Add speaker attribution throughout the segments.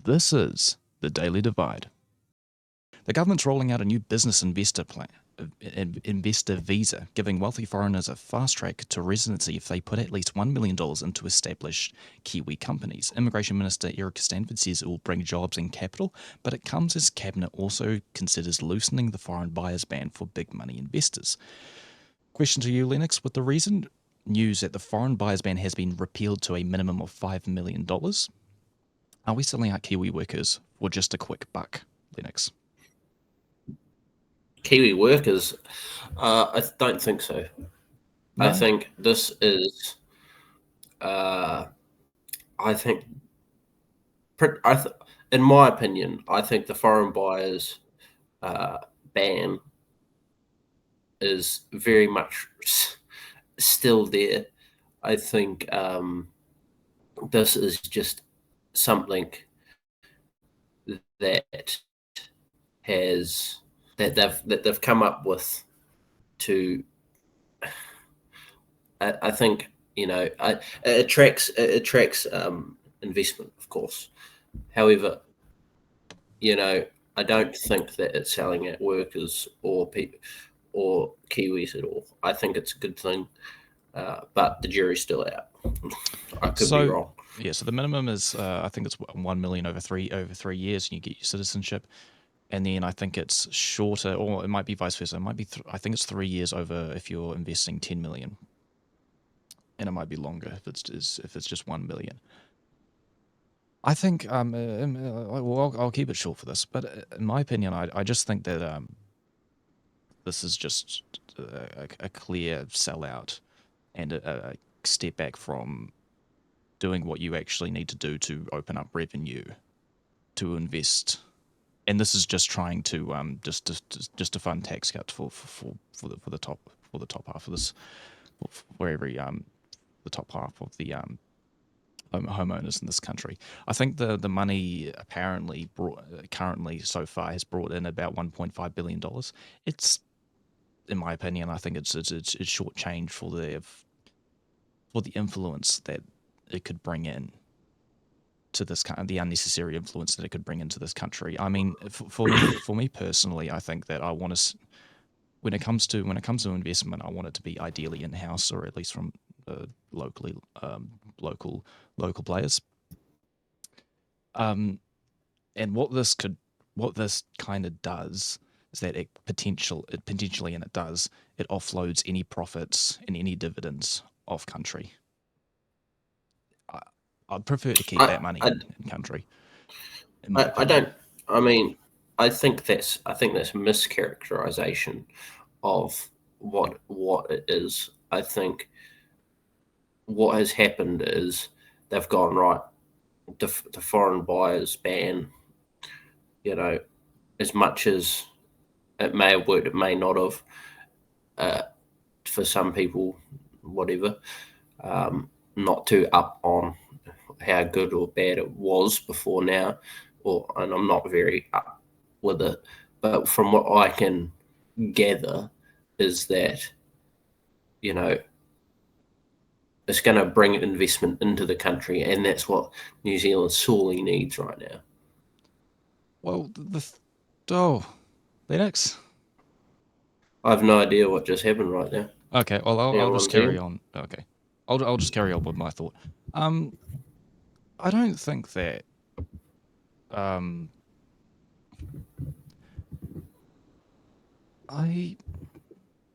Speaker 1: This is the Daily Divide. The government's rolling out a new business investor plan, investor visa, giving wealthy foreigners a fast track to residency if they put at least $1 million into established Kiwi companies. Immigration Minister Eric Stanford says it will bring jobs and capital, but it comes as Cabinet also considers loosening the foreign buyers ban for big money investors. Question to you, Lennox, with the recent news that the foreign buyers ban has been repealed to a minimum of $5 million, are we selling out Kiwi workers for just a quick buck, Lennox?
Speaker 2: Kiwi workers, I don't think so.
Speaker 1: No?
Speaker 2: I think this is, in my opinion, I think the foreign buyers ban is very much still there. I think this is just something that they've come up with to. I think it attracts investment, of course. However, I don't think that it's selling at workers or people or Kiwis at all. I think it's a good thing, but the jury's still out. I could be wrong.
Speaker 1: Yeah, so the minimum is I think it's 1 million over 3 years, and you get your citizenship. And then I think it's shorter, or it might be vice versa. It might be I think it's 3 years over if you're investing 10 million, and it might be longer if it's just 1 million. I think I'll keep it short for this, but in my opinion, I just think that this is just a clear sellout and a step back from doing what you actually need to do to open up revenue to invest. And this is just trying to just to fund tax cuts for the top half of this, for every the top half of the homeowners in this country. I think the money apparently currently so far has brought in about $1.5 billion. It's, in my opinion, I think it's short change for the influence that it could bring in to this kind of the unnecessary influence that it could bring into this country. I mean, for me personally, I think that I want to, when it comes to investment, I want it to be ideally in house, or at least from local players. And what this kind of does is that it potentially, and it does, it offloads any profits and any dividends off country. I'd prefer to keep that money in country.
Speaker 2: I don't. I mean, I think that's a mischaracterization of what it is. I think what has happened is they've gone right. The foreign buyers ban, as much as it may have worked, it may not have. For some people, whatever, not too up on how good or bad it was before now, and I'm not very up with it. But from what I can gather, is that it's going to bring investment into the country, and that's what New Zealand sorely needs right now.
Speaker 1: Well, Lennox?
Speaker 2: I have no idea what just happened right now.
Speaker 1: Okay, well, I'll just carry on. Okay, I'll just carry on with my thought. I don't think that I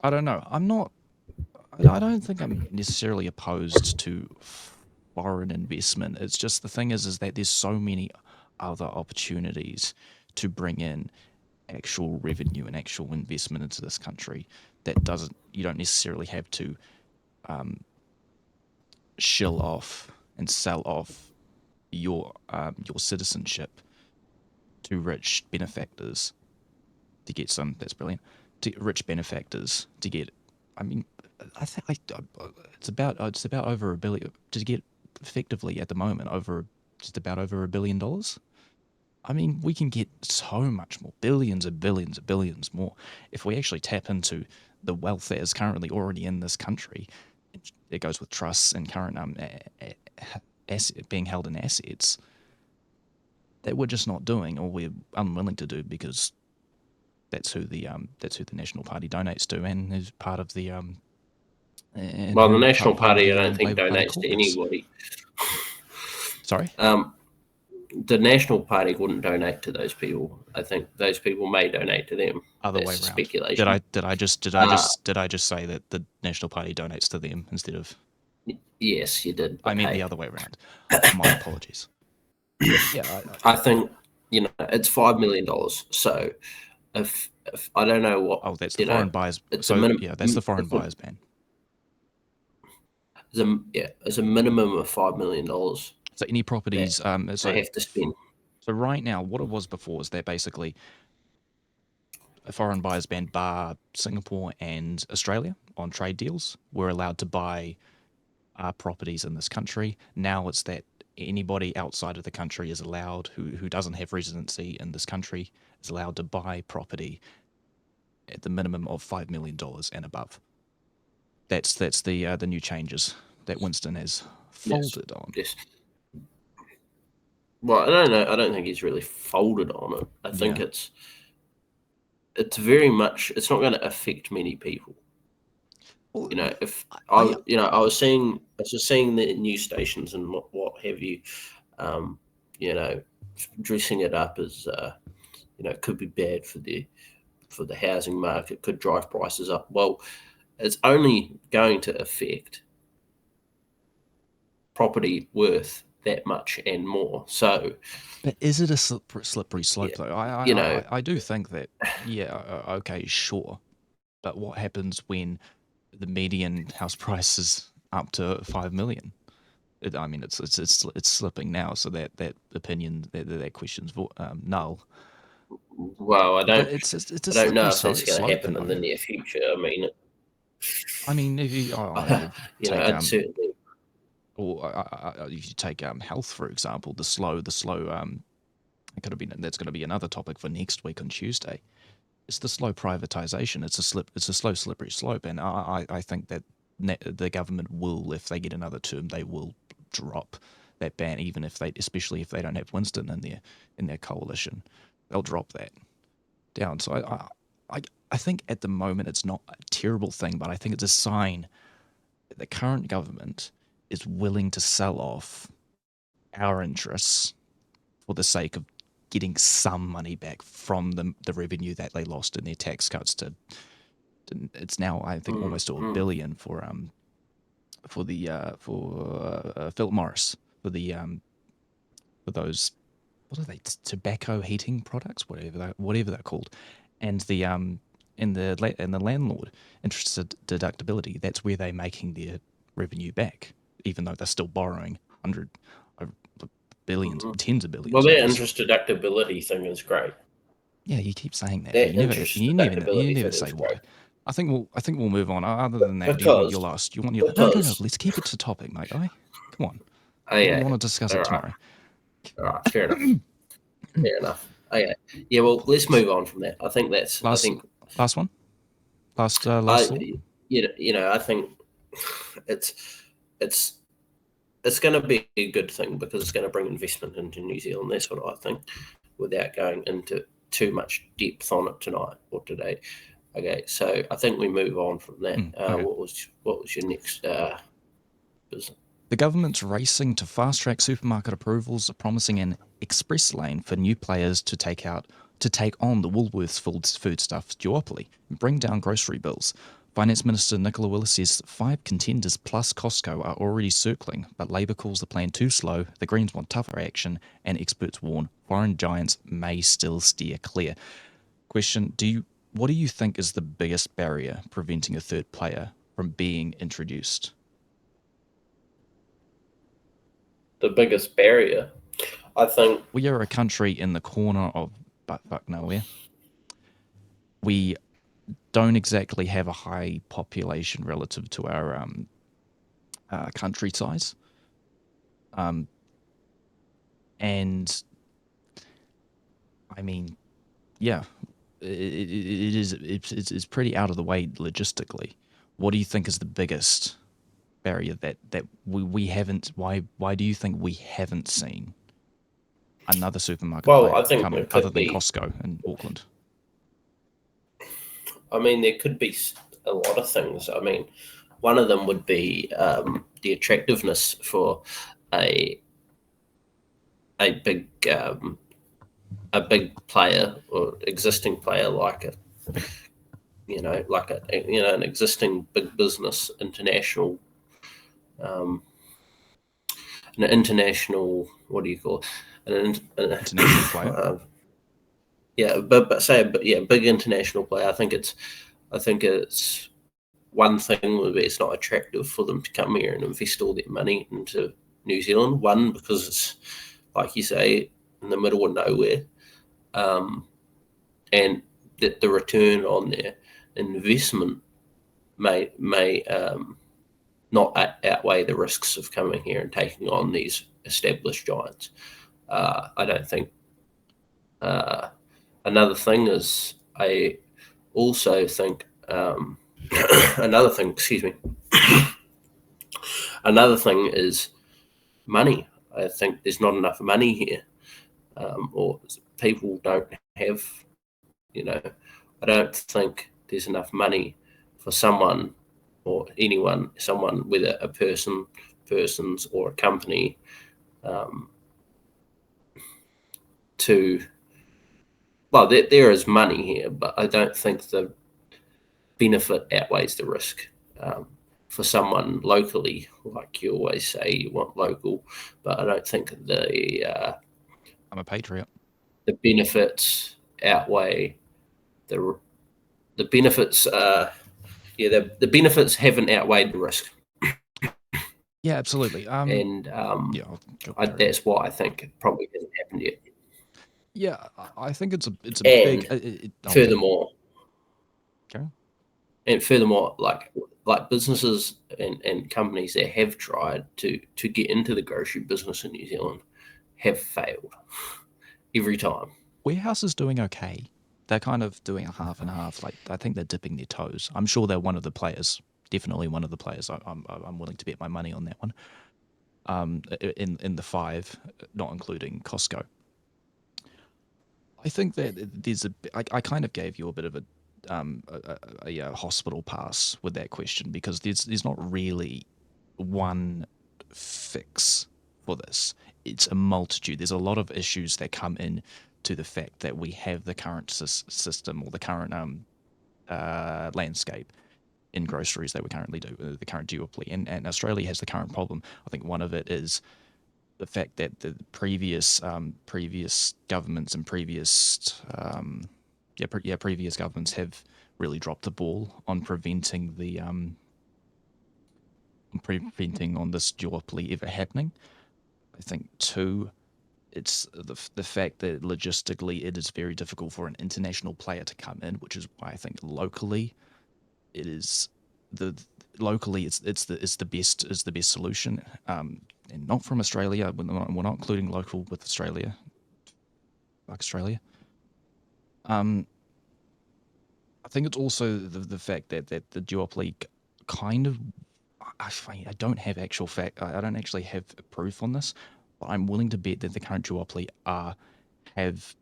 Speaker 1: don't know. I don't think I'm necessarily opposed to foreign investment. It's just the thing is that there's so many other opportunities to bring in actual revenue and actual investment into this country that you don't necessarily have to shill off and sell off your citizenship to rich benefactors to get some. That's brilliant. To rich benefactors to get. I mean, I think it's about over $1 billion to get effectively at the moment just about over $1 billion. I mean, we can get so much more, billions and billions and billions more, if we actually tap into the wealth that is currently already in this country. It goes with trusts and current being held in assets. that we're just not doing, or we're unwilling to do, because that's who the National Party donates to, and is part of the and
Speaker 2: Well, the
Speaker 1: who
Speaker 2: National
Speaker 1: part of
Speaker 2: Party, I
Speaker 1: the
Speaker 2: don't think
Speaker 1: Labour Party
Speaker 2: donates to
Speaker 1: caucus.
Speaker 2: anybody.
Speaker 1: Sorry,
Speaker 2: The National Party wouldn't donate to those people. I think those people may donate to them.
Speaker 1: other way
Speaker 2: That's
Speaker 1: around. Did
Speaker 2: speculation.
Speaker 1: I did I just did I just did I just say that the National Party donates to them instead of?
Speaker 2: Yes, you did,
Speaker 1: I
Speaker 2: but
Speaker 1: meant the
Speaker 2: hey,
Speaker 1: other way around. My apologies. Yeah,
Speaker 2: I think it's $5 million. So if I don't know what
Speaker 1: oh, that's the foreign buyers.
Speaker 2: it's a
Speaker 1: So
Speaker 2: minimum.
Speaker 1: yeah, that's the foreign buyers ban.
Speaker 2: It's a minimum of $5 million
Speaker 1: So any
Speaker 2: that
Speaker 1: properties,
Speaker 2: they have to spend.
Speaker 1: so right now, what it was before is that basically a foreign buyers ban bar Singapore and Australia on trade deals were allowed to buy properties in this country. Now it's that anybody outside of the country is allowed, who doesn't have residency in this country, is allowed to buy property at the minimum of $5 million and above. That's the new changes that Winston has
Speaker 2: Yes,
Speaker 1: folded on.
Speaker 2: yes. Well, I don't know. I don't think he's really folded on it. I think
Speaker 1: Yeah.
Speaker 2: it's very much. It's not going to affect many people.
Speaker 1: Well,
Speaker 2: If
Speaker 1: I
Speaker 2: I was just seeing the news stations and what have you, um, you know, dressing it up as could be bad for the housing market, could drive prices up. Well, it's only going to affect property worth that much and more. So,
Speaker 1: But is it a slippery slope
Speaker 2: yeah,
Speaker 1: though?
Speaker 2: you know,
Speaker 1: I do think that, yeah, okay, sure. But what happens when the median house price is up to 5 million? I mean, it's slipping now, so that opinion, that question's null.
Speaker 2: well,
Speaker 1: But it's a
Speaker 2: I don't know
Speaker 1: slippery
Speaker 2: if that's going to
Speaker 1: slope,
Speaker 2: happen in the
Speaker 1: though.
Speaker 2: near future. I mean,
Speaker 1: I mean, if you take
Speaker 2: I'd certainly.
Speaker 1: or if you take health, for example, the slow it could have been, that's going to be another topic for next week on Tuesday. It's the slow privatization. It's a slow slippery slope, and I think that the government will, if they get another term, they will drop that ban, even if especially if they don't have Winston in their coalition, they'll drop that down. So I think at the moment it's not a terrible thing, but I think it's a sign that the current government is willing to sell off our interests for the sake of getting some money back from the revenue that they lost in their tax cuts it's now, I think,
Speaker 2: Mm,
Speaker 1: almost to a
Speaker 2: mm.
Speaker 1: billion for the Philip Morris, for those, what are they, tobacco heating products, whatever they're called, and the landlord interest deductibility. That's where they're making their revenue back, even though they're still borrowing billions,
Speaker 2: Mhm.
Speaker 1: tens of
Speaker 2: Well,
Speaker 1: billions
Speaker 2: that
Speaker 1: dollars.
Speaker 2: interest deductibility thing is great.
Speaker 1: Yeah, you keep saying that, but
Speaker 2: That interest
Speaker 1: you
Speaker 2: deductibility
Speaker 1: never
Speaker 2: thing
Speaker 1: say
Speaker 2: is great
Speaker 1: why. I think we'll move on. Other than that, do you want
Speaker 2: because
Speaker 1: your last? Do you want your no, no, no?
Speaker 2: because
Speaker 1: Let's keep it to topic, mate. Come on.
Speaker 2: I
Speaker 1: We want to discuss
Speaker 2: all
Speaker 1: it
Speaker 2: right,
Speaker 1: tomorrow.
Speaker 2: all right, fair enough, fair enough. Okay, yeah. Well, let's move on from that. I think that's. I
Speaker 1: last
Speaker 2: think
Speaker 1: last one. Last
Speaker 2: I
Speaker 1: thought.
Speaker 2: I think it's it's it's going to be a good thing because it's going to bring investment into New Zealand. That's what I think, without going into too much depth on it tonight or today. Okay, so I think we move on from that.
Speaker 1: Okay.
Speaker 2: What was your next business?
Speaker 1: The government's racing to fast-track supermarket approvals, promising an express lane for new players to take on the Woolworths foodstuffs duopoly and bring down grocery bills. Finance Minister Nicola Willis says 5 contenders plus Costco are already circling, but Labor calls the plan too slow, the Greens want tougher action, and experts warn foreign giants may still steer clear. Question, what do you think is the biggest barrier preventing a third player from being introduced?
Speaker 2: The biggest barrier, I think.
Speaker 1: We are a country in the corner of butt fuck nowhere. We don't exactly have a high population relative to our country size. And I mean, yeah, it's pretty out of the way logistically. What do you think is the biggest barrier that we haven't? Why do you think we haven't seen? another supermarket
Speaker 2: Well,
Speaker 1: player
Speaker 2: I think
Speaker 1: coming
Speaker 2: it
Speaker 1: other
Speaker 2: could
Speaker 1: than
Speaker 2: be.
Speaker 1: Costco in Auckland?
Speaker 2: I mean, there could be a lot of things. I mean, one of them would be the attractiveness for a a big um, a big player or existing player like a like an existing big business um, an international, what do you call it?
Speaker 1: International player.
Speaker 2: Yeah, but say yeah, big international player. I think it's one thing would be it's not attractive for them to come here and invest all their money into New Zealand. One, because it's like you say, in the middle of nowhere, um, and that the return on their investment may not outweigh the risks of coming here and taking on these established giants. I don't think. Another thing is, I also think another thing. Excuse me. Another thing is money. I think there's not enough money here, or people don't have. You know, I don't think there's enough money for someone or anyone, someone, whether a persons or a company, um, to. Well, there is money here, but I don't think the benefit outweighs the risk. For someone locally, like you always say, you want local, but I don't think
Speaker 1: I'm a patriot.
Speaker 2: the benefits outweigh the the benefits. The benefits haven't outweighed the risk,
Speaker 1: Yeah, absolutely.
Speaker 2: and
Speaker 1: Yeah, go carry on.
Speaker 2: that's why I think it probably hasn't happened yet.
Speaker 1: Yeah, I think it's a big.
Speaker 2: And
Speaker 1: Oh yeah,
Speaker 2: furthermore,
Speaker 1: carry on.
Speaker 2: like businesses and companies that have tried to get into the grocery business in New Zealand have failed every time.
Speaker 1: Warehouse is doing okay. They're kind of doing a half and half. Like I think they're dipping their toes. I'm sure they're one of the players. Definitely one of the players. I'm willing to bet my money on that one. In the five, not including Costco. I think that there's a. I kind of gave you a bit of a hospital pass with that question because there's not really one fix for this. It's a multitude. There's a lot of issues that come in to the fact that we have the current system or the current landscape in groceries that we currently do, the current duopoly, and Australia has the current problem. I think one of it is the fact that the previous governments and previous governments have really dropped the ball on preventing on this duopoly ever happening. I think two, it's the fact that logistically it is very difficult for an international player to come in, which is why I think locally it is the locally it's the best solution, and not from Australia. We're not including local with Australia, like Australia. Um, I think it's also the fact that the duopoly kind of. I don't have actual fact. I don't actually have proof on this, but I'm willing to bet that the current duopoly have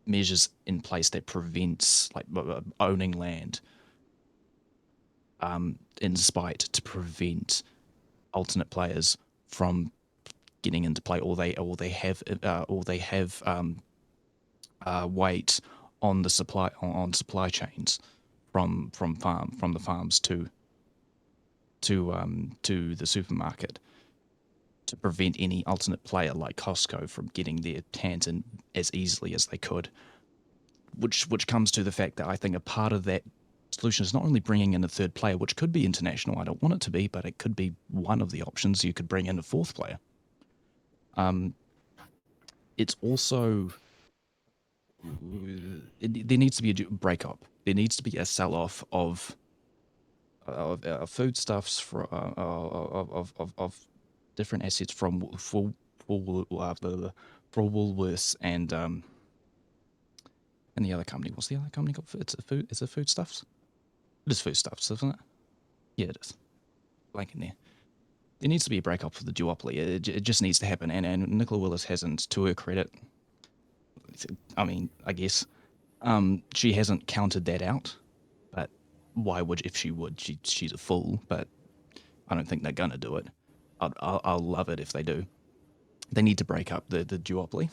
Speaker 1: measures in place that prevents like owning land in spite to prevent alternate players from getting into play, or they have weight on the supply chains from the farms to the supermarket to prevent any alternate player like Costco from getting their hands in as easily as they could. Which comes to the fact that I think a part of that solution is not only bringing in a third player, which could be international. I don't want it to be, but it could be one of the options. You could bring in a fourth player. It's also there needs to be a breakup. There needs to be a sell-off of foodstuffs of different assets for Woolworths and the other company. What's the other company called? It's a food. Is it foodstuffs? It is foodstuffs, isn't it? Yeah, it is. Blank in there. there needs to be a break up of the duopoly. It just needs to happen. And Nicola Willis hasn't, to her credit, I mean, I guess, she hasn't counted that out. But why would, if she would, she's a fool. But I don't think they're gonna do it. I'll love it if they do. They need to break up the duopoly.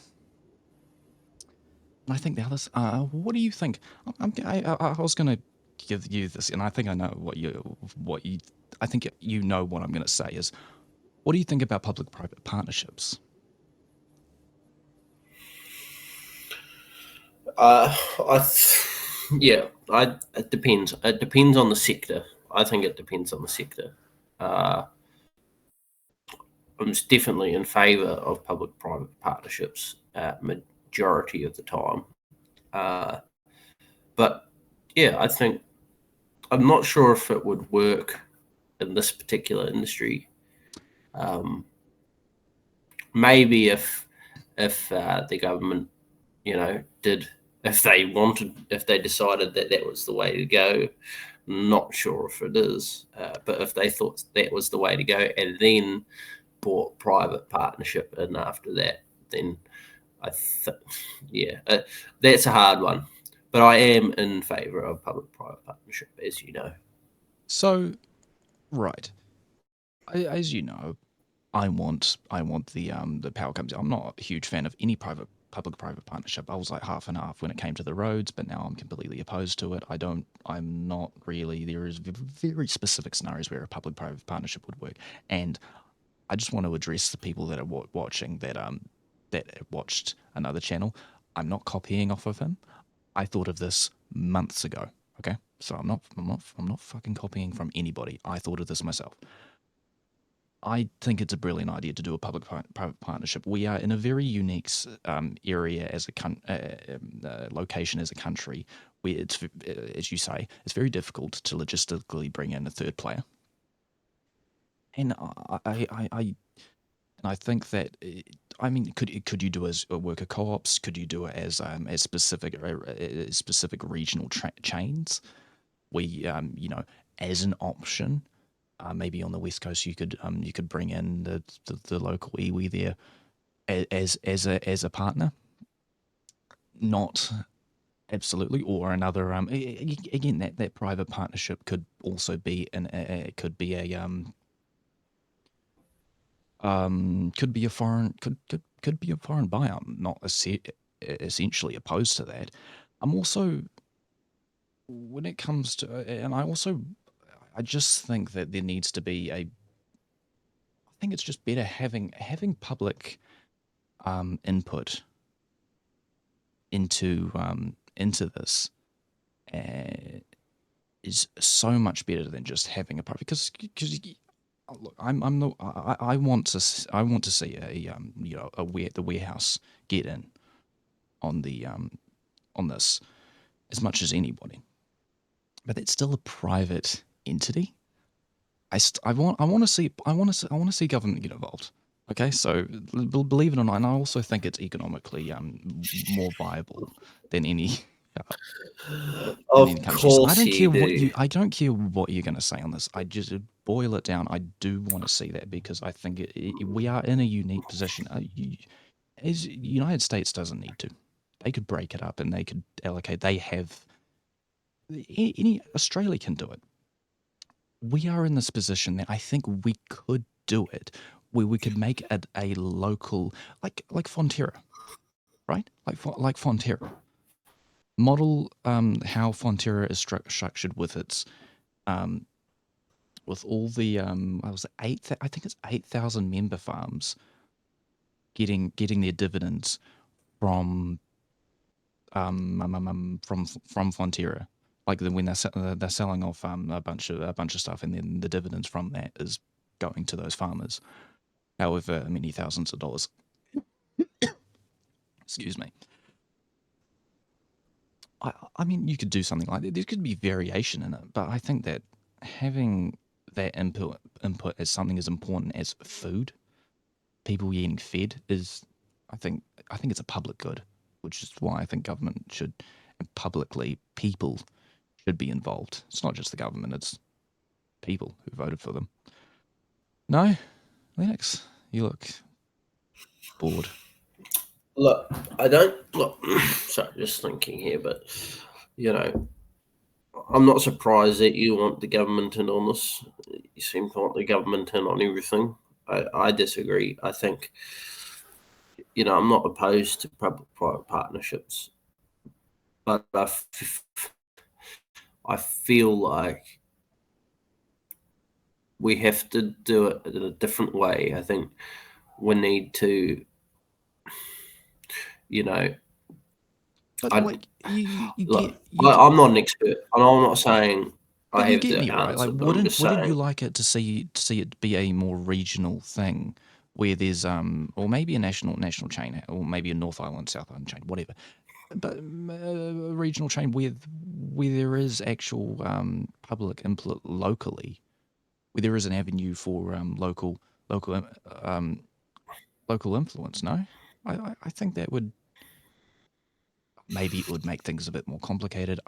Speaker 1: And I think the others. What do you think? I was gonna give you this, and I think I know what you. I think you know what I'm gonna say is. What do you think about public-private partnerships?
Speaker 2: Yeah, it depends. It depends on the sector. I think it depends on the sector. I'm definitely in favour of public-private partnerships majority of the time. But yeah, I think I'm not sure if it would work in this particular industry. Maybe if the government, did, if they wanted, if they decided that that was the way to go. Not sure if it is, but if they thought that was the way to go and then bought private partnership in after that, then yeah, that's a hard one. But I am in favour of public-private partnership, as you know.
Speaker 1: So, right, as you know, I want the power companies. I'm not a huge fan of any public-private partnership. I was like half and half when it came to the roads, but now I'm completely opposed to it. I'm not really. There is very specific scenarios where a public-private partnership would work, and I just want to address the people that are watching that watched another channel. I'm not copying off of him. I thought of this months ago. Okay, so I'm not fucking copying from anybody. I thought of this myself. I think it's a brilliant idea to do a public-private partnership. We are in a very unique area as a location as a country where it's, as you say, it's very difficult to logistically bring in a third player. And I think that I mean, could you do as worker co-ops? Could you do it as specific regional chains? We as an option. Maybe on the west coast, you could bring in the local iwi there as a partner, not absolutely, or another. Again, that private partnership could also be it could be a foreign could be a foreign buyer. I'm not essentially opposed to that. I'm also when it comes to, and I just think that there needs to be a. I think it's just better having public input into this is so much better than just having a private because look, I'm no I want to see the warehouse get in on the on this as much as anybody, but it's still a private entity. I want to see government get involved. Okay, so believe it or not, and I also think it's economically more viable than any in any
Speaker 2: Of
Speaker 1: country. So
Speaker 2: course you do.
Speaker 1: I don't care what you're going to say on this. I just boil it down. I do want to see that because I think we are in a unique position. As United States doesn't need to, they could break it up and they could allocate. They have any Australia can do it. We are in this position that I think we could do it, where we could make it a local, like Fonterra, right? Like Fonterra. Model how Fonterra is structured with its with all the I was I think it's 8,000 member farms getting their dividends from from Fonterra. Like when they're selling off a bunch of stuff, and then the dividends from that is going to those farmers, however many thousands of dollars. Excuse me. I mean, you could do something like that. There could be variation in it, but I think that having that input as something as important as food, people getting fed, is I think it's a public good, which is why I think government should, and publicly people should be involved. It's not just the government; it's people who voted for them. No, Lennox, you look bored.
Speaker 2: Look, I don't look. Sorry, just thinking here, but you know, I'm not surprised that you want the government in on this. You seem to want the government in on everything. I disagree. I think, I'm not opposed to public-private partnerships, but I feel like we have to do it in a different way. I think we need to, you know,
Speaker 1: But
Speaker 2: I
Speaker 1: like you
Speaker 2: look.
Speaker 1: get you get
Speaker 2: I'm not an expert, and I'm not saying
Speaker 1: but
Speaker 2: I
Speaker 1: you
Speaker 2: have
Speaker 1: get me
Speaker 2: the
Speaker 1: right. Like
Speaker 2: answer. But I'm just
Speaker 1: wouldn't you
Speaker 2: saying,
Speaker 1: like it to see it be a more regional thing where there's or maybe a national chain or maybe a North Island, South Island chain, whatever. But a regional chain where there is actual public input locally, where there is an avenue for local um, local influence. No, I think that would maybe it would make things a bit more complicated.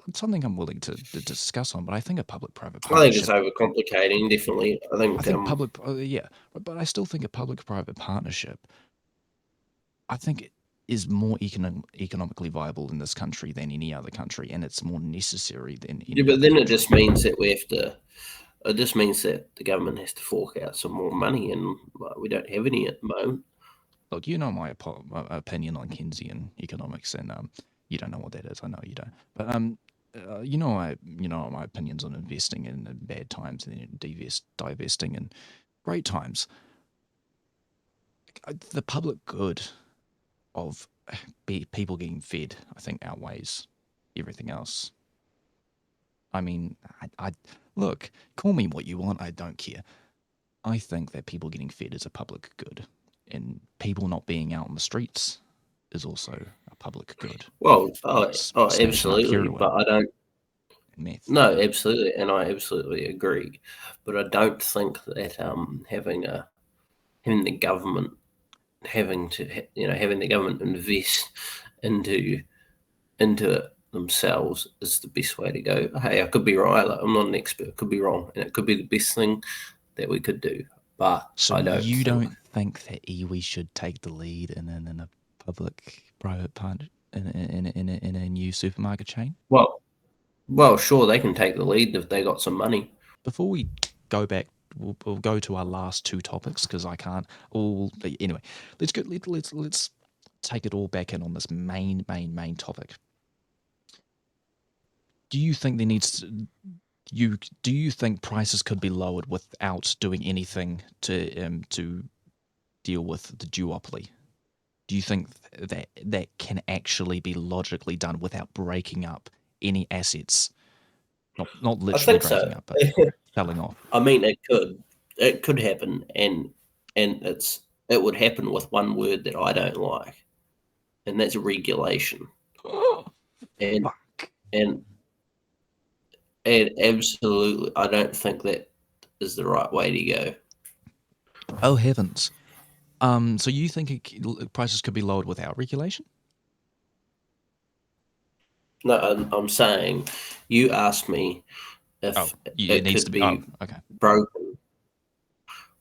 Speaker 1: It's something I'm willing to discuss on, but I think a public-private
Speaker 2: I think it's
Speaker 1: partnership.
Speaker 2: overcomplicating. Definitely, I
Speaker 1: I
Speaker 2: think.
Speaker 1: think public, yeah, but I still think a public-private partnership. I think is more economically viable in this country than any other country, and it's more necessary than
Speaker 2: Yeah,
Speaker 1: any
Speaker 2: but
Speaker 1: other
Speaker 2: then it
Speaker 1: country.
Speaker 2: just means that we have to. It just means that the government has to fork out some more money, and we don't have any at the moment.
Speaker 1: Look, my opinion on Keynesian economics, and you don't know what that is. I know you don't, but you know my opinions on investing in bad times and then divesting in great times. The public good of people getting fed, I think, outweighs everything else. I mean, I look, call me what you want. I don't care. I think that people getting fed is a public good, and people not being out on the streets is also a public good.
Speaker 2: Well,
Speaker 1: Not smashing up
Speaker 2: absolutely, but
Speaker 1: heroin
Speaker 2: I don't.
Speaker 1: and meth.
Speaker 2: No, absolutely, and I absolutely agree. But I don't think that having the government having the government invest into it themselves is the best way to go. Hey, I could be right. Like, I'm not an expert. I could be wrong, and it could be the best thing that we could do. But
Speaker 1: So
Speaker 2: I don't
Speaker 1: you
Speaker 2: think.
Speaker 1: don't think that iwi should take the lead in a public-private part in a new supermarket chain?
Speaker 2: Well, sure, they can take the lead if they got some money.
Speaker 1: Before we go back, we'll go to our last two topics because I can't. All anyway, let's go. Let's take it all back in on this main topic. Do you think there needs to, you do you think prices could be lowered without doing anything to deal with the duopoly? Do you think that can actually be logically done without breaking up any assets? Not
Speaker 2: I
Speaker 1: literally
Speaker 2: think so.
Speaker 1: breaking up, but selling off.
Speaker 2: I mean, it could happen, and it would happen with one word that I don't like, and that's regulation. And
Speaker 1: Fuck.
Speaker 2: and and absolutely, I don't think that is the right way to go.
Speaker 1: Oh heavens. So you think prices could be lowered without regulation?
Speaker 2: No, I'm saying you asked me
Speaker 1: Oh,
Speaker 2: if
Speaker 1: it
Speaker 2: it
Speaker 1: needs to
Speaker 2: could
Speaker 1: be. Oh,
Speaker 2: be
Speaker 1: okay.
Speaker 2: broken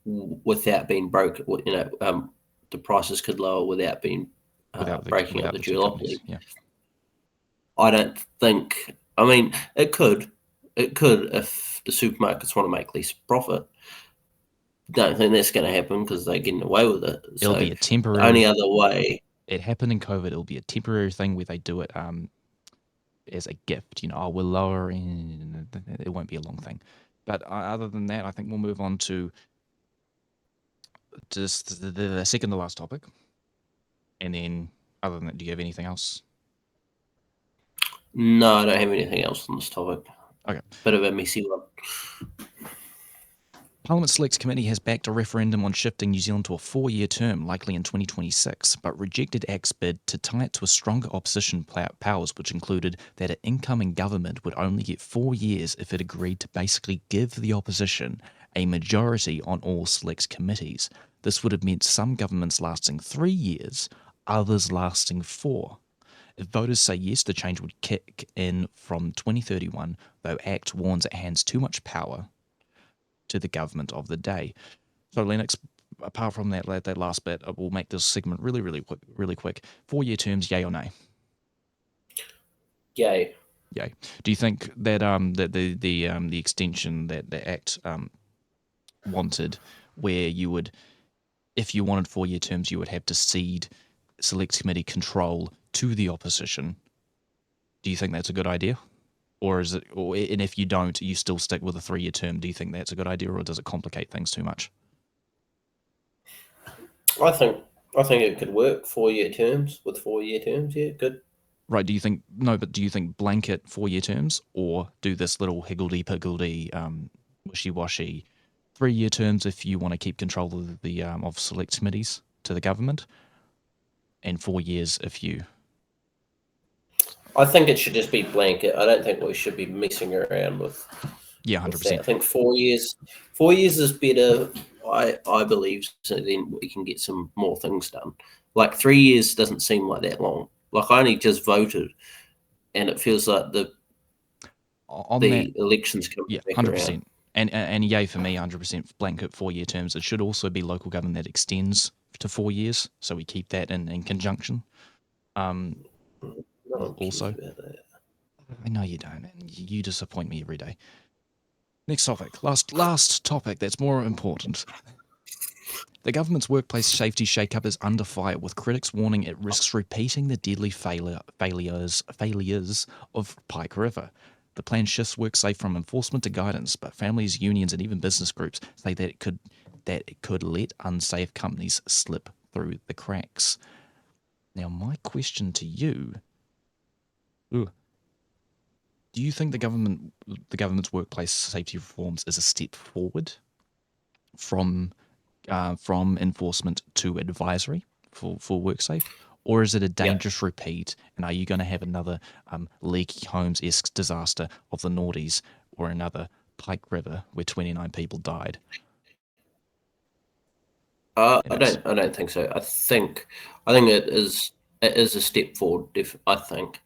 Speaker 2: without being broken. The prices could lower without being breaking up
Speaker 1: Without
Speaker 2: the
Speaker 1: the two companies.
Speaker 2: duopoly.
Speaker 1: Yeah.
Speaker 2: I don't think. I mean, it could. It could if the supermarkets want to make less profit. Don't think that's going to happen because they're getting away with it.
Speaker 1: It'll
Speaker 2: So
Speaker 1: be a
Speaker 2: the only
Speaker 1: temporary.
Speaker 2: other way.
Speaker 1: It happened in COVID. It'll be a temporary thing where they do it as a gift. You know, oh, we're lowering. It won't be a long thing. But other than that, I think we'll move on to just the second to last topic. And then, other than that, do you have anything else?
Speaker 2: No, I don't have anything else on this topic.
Speaker 1: Okay.
Speaker 2: Bit of a messy one.
Speaker 1: Parliament Selects Committee has backed a referendum on shifting New Zealand to a 4-year term, likely in 2026, but rejected ACT's bid to tie it to a stronger opposition powers, which included that an incoming government would only get 4 years if it agreed to basically give the opposition a majority on all Selects committees. This would have meant some governments lasting 3 years, others lasting 4. If voters say yes, the change would kick in from 2031, though ACT warns it hands too much power to the government of the day. So Lennox, apart from that last bit, we'll make this segment really quick. 4-year terms, yay or nay?
Speaker 2: Yay.
Speaker 1: Yay. Do you think that the extension that the Act wanted, where you would, if you wanted 4-year terms, you would have to cede select committee control to the opposition? Do you think that's a good idea? Or is it, and if you don't, you still stick with a 3-year term, do you think that's a good idea, or does it complicate things too much?
Speaker 2: I think it could work. 4-year terms with 4-year terms, yeah, good.
Speaker 1: Right, do you think, no, but do you think blanket 4-year terms, or do this little higgledy-piggledy, wishy-washy 3-year terms if you want to keep control of the of select committees to the government, and 4 years if you...
Speaker 2: I think it should just be blanket. I don't think we should be messing around with
Speaker 1: Yeah,
Speaker 2: that.
Speaker 1: 100%.
Speaker 2: I think 4 years. 4 years is better. I believe, so then we can get some more things done. Like 3 years doesn't seem like that long. Like I only just voted, and it feels like the elections coming
Speaker 1: Yeah,
Speaker 2: back
Speaker 1: 100%.
Speaker 2: around.
Speaker 1: And yay for me, 100% blanket 4-year terms. It should also be local government that extends to 4 years, so we keep that in conjunction.
Speaker 2: No one cares
Speaker 1: Also,
Speaker 2: about that.
Speaker 1: I know you don't, and you disappoint me every day. Next topic, last topic that's more important. The government's workplace safety shake-up is under fire, with critics warning it risks repeating the deadly failures of Pike River. The plan shifts WorkSafe from enforcement to guidance, but families, unions, and even business groups say that it could let unsafe companies slip through the cracks. Now, my question to you: do you think the government's workplace safety reforms is a step forward from enforcement to advisory for WorkSafe, or is it a
Speaker 2: Yeah.
Speaker 1: dangerous repeat? And are you going to have another Leaky Holmes-esque disaster of the noughties, or another Pike River where 29 people died?
Speaker 2: I don't think so. I think it is a step forward. I think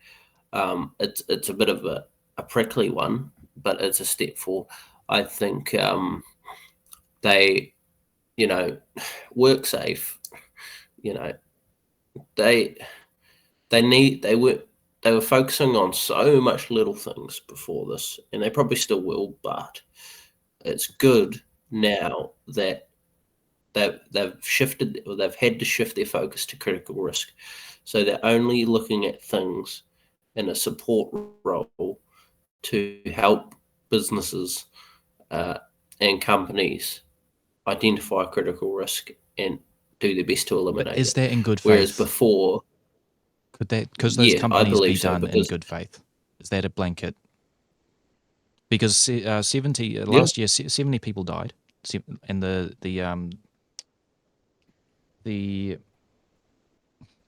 Speaker 2: it's a bit of a prickly one, but it's a step forward. I think they, WorkSafe, they they were focusing on so much little things before this, and they probably still will, but it's good now that they've shifted, or they've had to shift their focus to critical risk. So they're only looking at things in a support role to help businesses and companies identify critical risk and do their best to eliminate
Speaker 1: But is
Speaker 2: it.
Speaker 1: that in good
Speaker 2: Whereas
Speaker 1: faith?
Speaker 2: before,
Speaker 1: Could those
Speaker 2: yeah, I
Speaker 1: companies be
Speaker 2: believe so,
Speaker 1: done in
Speaker 2: because
Speaker 1: good faith? Is that a blanket? Because 70
Speaker 2: yeah,
Speaker 1: last year, 70 people died, and the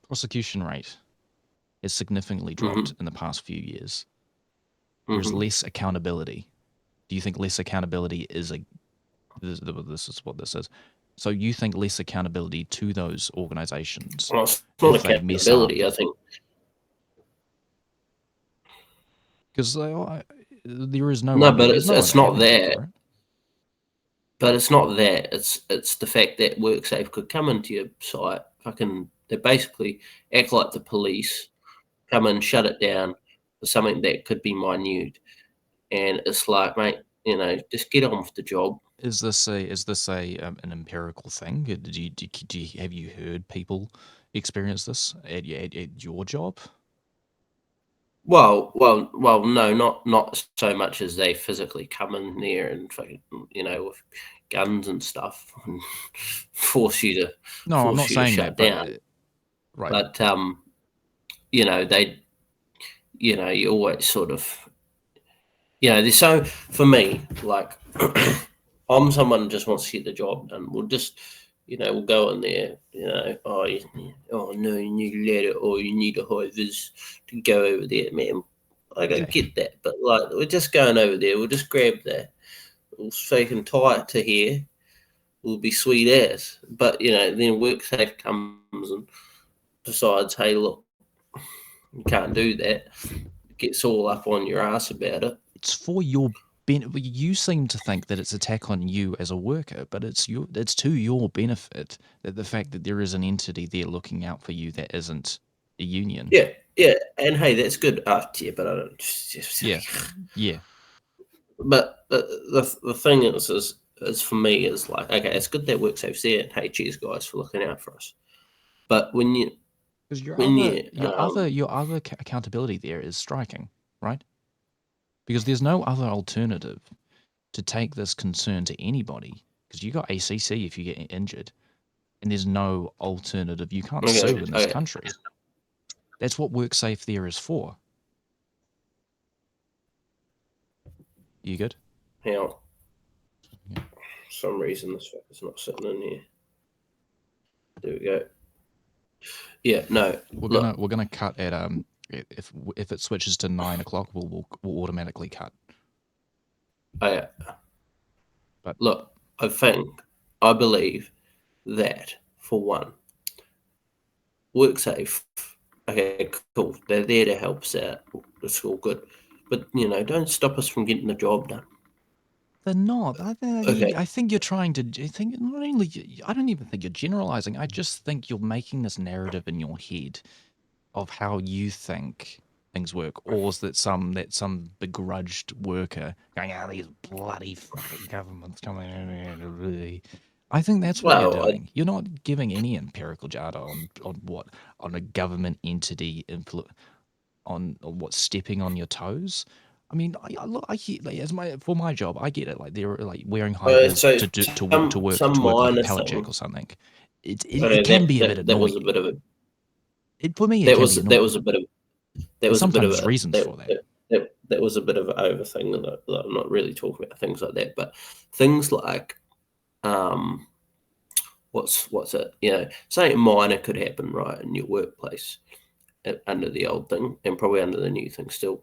Speaker 1: prosecution rate has significantly dropped in the past few years. There's less accountability. Do you think less accountability is this is what this is? So you think less accountability to those organizations
Speaker 2: well, it's not
Speaker 1: if they mess up?
Speaker 2: accountability. I think
Speaker 1: Because there is
Speaker 2: no, but
Speaker 1: there's no one
Speaker 2: it's not
Speaker 1: accountable
Speaker 2: that.
Speaker 1: for it.
Speaker 2: But it's not that. It's the fact that WorkSafe could come into your site, they basically act like the police, come and shut it down for something that could be minute, and it's like, mate, just get on with the job.
Speaker 1: Is this an empirical thing? Have you heard people experience this at your job?
Speaker 2: Well, no, not so much as they physically come in there and fucking, with guns and stuff, and force you
Speaker 1: No, I'm not
Speaker 2: to
Speaker 1: saying
Speaker 2: shut
Speaker 1: that, but
Speaker 2: down.
Speaker 1: right.
Speaker 2: But they, you always sort of, there's so, for me, like, I'm someone who just wants to get the job done. We'll just, we'll go in there, oh no, you need a ladder, or you need a high vis to go over there, man. I don't get that, but like, we're just going over there. We'll just grab that. We'll fucking tie it to here. We'll be sweet ass. But then WorkSafe comes and decides, hey, look, you can't do that. Gets all up on your ass about it.
Speaker 1: It's for your you seem to think that it's attack on you as a worker, but it's to your benefit that the fact that there is an entity there looking out for you that isn't a union.
Speaker 2: Yeah, and hey, that's good. Yeah, but I don't.
Speaker 1: Yeah.
Speaker 2: But the thing is for me is like, okay, it's good that WorkSafe's there, and hey, cheers guys for looking out for us. But when you
Speaker 1: Because your
Speaker 2: when
Speaker 1: other accountability there is striking, right? Because there's no other alternative to take this concern to anybody. Because you got ACC if you get injured, and there's no alternative. You can't sue in this country. That's what WorkSafe there is for. You good?
Speaker 2: hang on, for some reason this is not sitting in here. There we go. Yeah, no.
Speaker 1: We're gonna cut at if it switches to 9 o'clock, we'll automatically cut.
Speaker 2: Yeah.
Speaker 1: But
Speaker 2: look, I believe that for one, WorkSafe. Okay, cool. They're there to help us out. It's all good, but don't stop us from getting the job done.
Speaker 1: they're not.
Speaker 2: Okay.
Speaker 1: I think you're trying to. I think not only. I don't even think you're generalizing. I just think you're making this narrative in your head of how you think things work, or is that some begrudged worker going, these bloody fucking governments coming in. I think that's what you're doing. You're not giving any empirical data on a government entity on what stepping on your toes. I mean, I hear like, for my job, I get it. Like they're like wearing high vis to work like a pallet jack or something. It can be a bit annoying.
Speaker 2: That was a bit of a.
Speaker 1: For me,
Speaker 2: that was a bit of. That was
Speaker 1: sometimes
Speaker 2: a bit of
Speaker 1: reasons for that.
Speaker 2: That was a bit of an over thing that I'm not really talking about things like that, but things like, what's it? Say a minor could happen right in your workplace under the old thing and probably under the new thing still.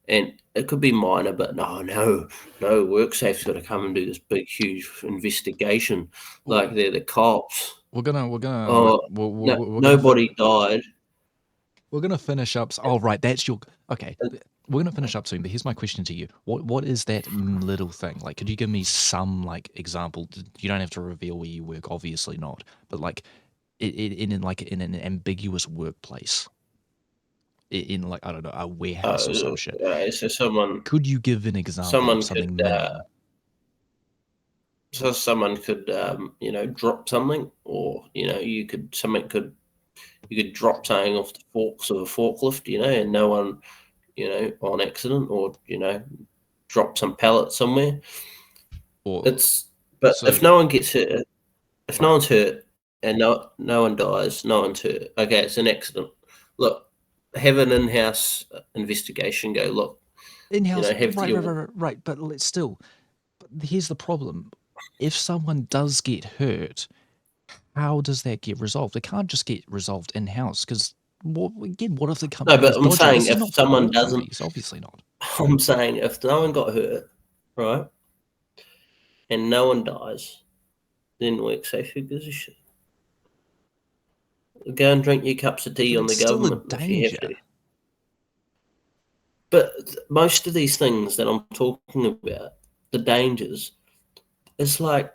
Speaker 2: And it could be minor, but no, WorkSafe's got to come and do this big, huge investigation. Like they're the cops.
Speaker 1: We're gonna.
Speaker 2: Nobody died.
Speaker 1: We're gonna finish up. Oh, right, that's your. Okay, we're gonna finish up soon. But here's my question to you: What is that little thing? Like, could you give me some example? You don't have to reveal where you work, obviously not. But in an ambiguous workplace. In I don't know, a warehouse or some shit.
Speaker 2: So someone
Speaker 1: could you give an example of something minimal?
Speaker 2: So someone could drop something, or you could drop something off the forks of a forklift, and no one, on accident, or drop some pallets somewhere. If no one gets hurt, if no one's hurt, and no one dies, no one's hurt. Okay, it's an accident. Look. Have an in-house investigation. Go look.
Speaker 1: In-house, right. But here's the problem: if someone does get hurt, how does that get resolved? It can't just get resolved in-house because what if the company?
Speaker 2: No, but I'm saying if someone doesn't,
Speaker 1: obviously not.
Speaker 2: I'm saying if no one got hurt, right, and no one dies, then WorkSafe who gives a shit. Go and drink your cups of tea on the government if you have to. But most of these things that I'm talking about, the dangers, it's like,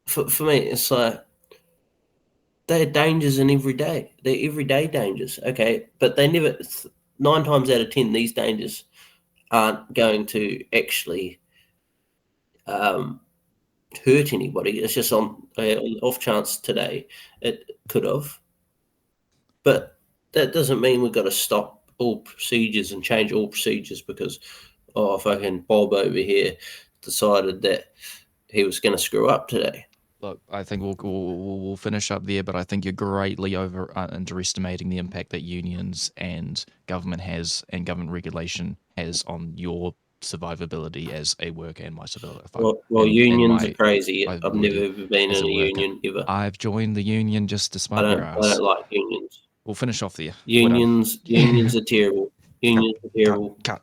Speaker 2: for me, it's like, they're dangers in every day. They're everyday dangers, okay? But they never, 9 times out of 10, these dangers aren't going to actually hurt anybody. It's just on off chance today it could have, but that doesn't mean we've got to stop all procedures and change all procedures because fucking Bob over here decided that he was going to screw up today.
Speaker 1: Look, I think we'll finish up there, but I think you're greatly underestimating the impact that unions and government regulation has on your survivability as a worker and my survivability.
Speaker 2: Well, unions are crazy. I've never been in a union ever.
Speaker 1: I've joined the union just to smug your ass.
Speaker 2: I don't like unions.
Speaker 1: We'll finish off there.
Speaker 2: Unions are terrible. Unions are terrible.
Speaker 1: Cut.